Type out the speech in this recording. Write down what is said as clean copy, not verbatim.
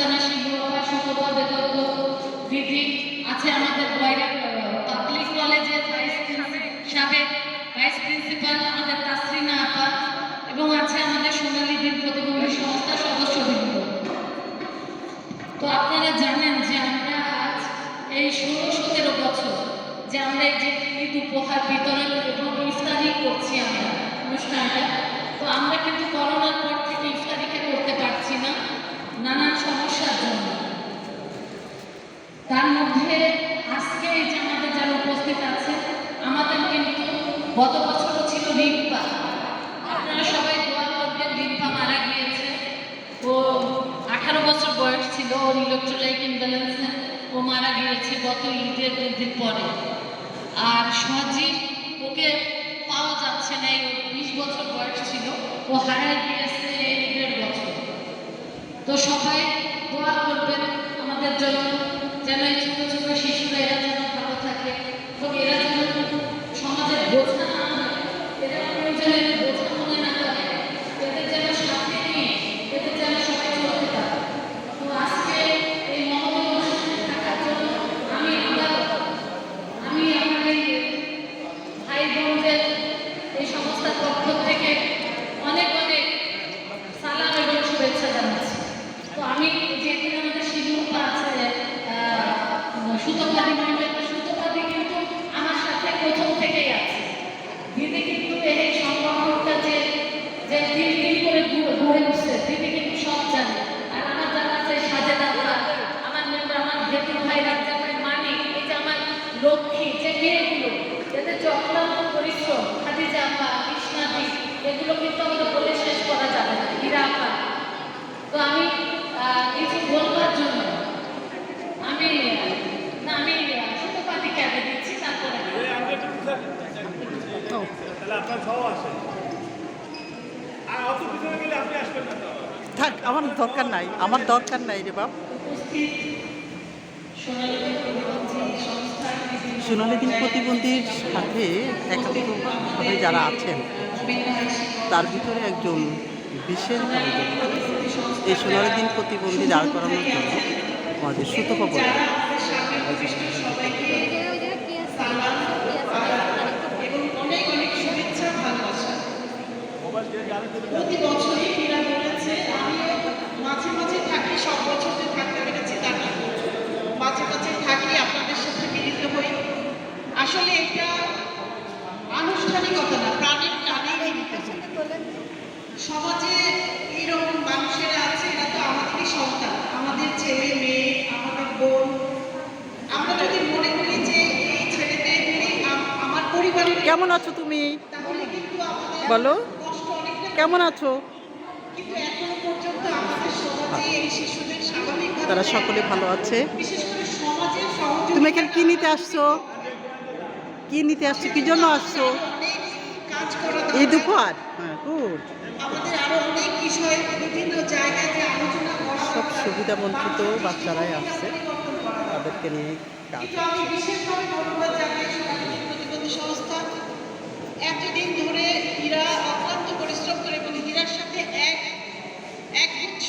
সুলতানা শিবু আপা, সুতপা বেগম দিদি, আছে আমাদের পাবলিক কলেজের সাবেক ভাইস প্রিন্সিপাল আমাদের তাসরিনা আপা, এবং আছে আমাদের সোনালী দিন প্রতিবন্ধী সংস্থার সদস্যবৃন্দ। তো আপনারা জানেন যে আমরা আজ এই 16-17 বছর যে আমরা এই যে ঈদ উপহার বিতরণ এবং ইফতারি করছি আমরা অনুষ্ঠানটা, তো আমরা কিন্তু করোনার পর থেকে ইফতারিকে করতে পারছি না নানান সমস্যার জন্য। তার মধ্যে আজকে এই যে আমাদের যারা উপস্থিত আছে, আমাদের কিন্তু গত বছরও ছিল রিম্পা। আপনারা সবাই দোয়া করবেন, রিম্পা মারা গিয়েছে। ও 18 বছর বয়স ছিল, ওর ইলেকট্রোলাইট ইমব্যালেন্সে ও মারা গিয়েছে গত ঈদের দিন পরে। আর সজীব, ওকে পাওয়া যাচ্ছে না, ওর 20 বছর বয়স ছিল, ও হারায় গিয়েছে এই 1.5 বছর। তো সবাই দোয়া করবেন আমাদের জন্য, যেন এই ছোট ছোট শিশুরা এরা যেন ভালো থাকে এবং এরা যেন সমাজের বোঝা না হয়, এরা প্রয়োজনের বোঝা মনে না করে, এদের যেন সাথে নিয়ে এদের যেন সবাই চলতে পারে। তো আজকে এই মহৎ অনুষ্ঠানে থাকার জন্য আমি আমার এই ভাই বোনদের এই সংস্থার পক্ষ থেকে অনেক অনেক সালাম এবং শুভেচ্ছা জানাচ্ছি। তো আমি যেখানে আমাদের শিল্পা আছে, সুতপাদি মন্ডল, সুতপাদি কিন্তু আমার সাথে প্রথম থেকেই আছে। দিদি কিন্তু এই সংগঠনটা যে দিন দিন করে ঘুরে উঠছে, দিদি কিন্তু সব জানে। আর আমার যারা আছে সাজেদা আপা, আমার মেম্বার, আমার ভেতর ভাই, রাজা ভাই, মানিক, এই যে আমার লক্ষ্মী যে মেয়েগুলো, এদের যে অক্লান্ত পরিশ্রম, খাদিজা আপা, কৃষ্ণাদি, এগুলো কিন্তু আমাদের বলে শেষ করা যাবে না, হীরা আপা। তো আমি কিছু বলবার জন্য আমি সুতপাদিকে আগে দিচ্ছি, তারপরে থাক, আমার দরকার নাই, আমার দরকার নাই রে বাপ। সোনালী দিন প্রতিবন্ধীর সাথে একান্তভাবে যারা আছেন তার ভিতরে একজন বিশেষভাবে জড়িত। এই সোনালী দিন প্রতিবন্ধী দাঁড় করানোর জন্য আমাদের সুতপা বলে প্রতি বছরই ক্রীড়া বলেছে, আমিও মাঝে মাঝে থাকি, সব বছর যে থাকতে পেরেছি তা না, মাঝে মাঝে থাকি, আপনাদের সাথে মিলিত হই। আসলে এটা আনুষ্ঠানিকতা না, প্রাণের টানেই মিলিত হই। সমাজে এইরকম মানুষেরা আছে, এরা তো আমাদেরই সন্তান, আমাদের ছেলে মেয়ে, আমাদের বোন। আমরা যদি মনে করি যে এই ছেলে মেয়েগুলি আমার পরিবারের, কেমন আছো তুমি? তাহলে কিন্তু আমাদের বলো, কষ্ট অনেকটা। কেমন আছো? কিন্তু এখনো পর্যন্ত আমাদের সমাজে এই শিশুদের স্বাভাবিকভাবে তারা সকলে ভালো আছে। বিশেষ করে সমাজের সহযোগিতা। তুমি এখানে কি নিতে আসছো? কি নিতে আসছো? কি জন্য আসছো? অনেক কাজ করা এই দরকার। দুপুর? হ্যাঁ, গুড। আমাদের আরো অনেক বিষয় বিভিন্ন জায়গায় যে আলোচনা করা সব দরকার। সুবিধা বঞ্চিত বাচ্চারাই আসছে, পরিবর্তন করা। তাদেরকে নিয়ে কাজ কিন্তু আমি বিশেষভাবে ধন্যবাদ জানাই সোনালী দিন প্রতিবন্ধী সংস্থা। এতদিন ধরে হীরা অক্লান্ত পরিশ্রম করে এবং হীরার সাথে একগুচ্ছ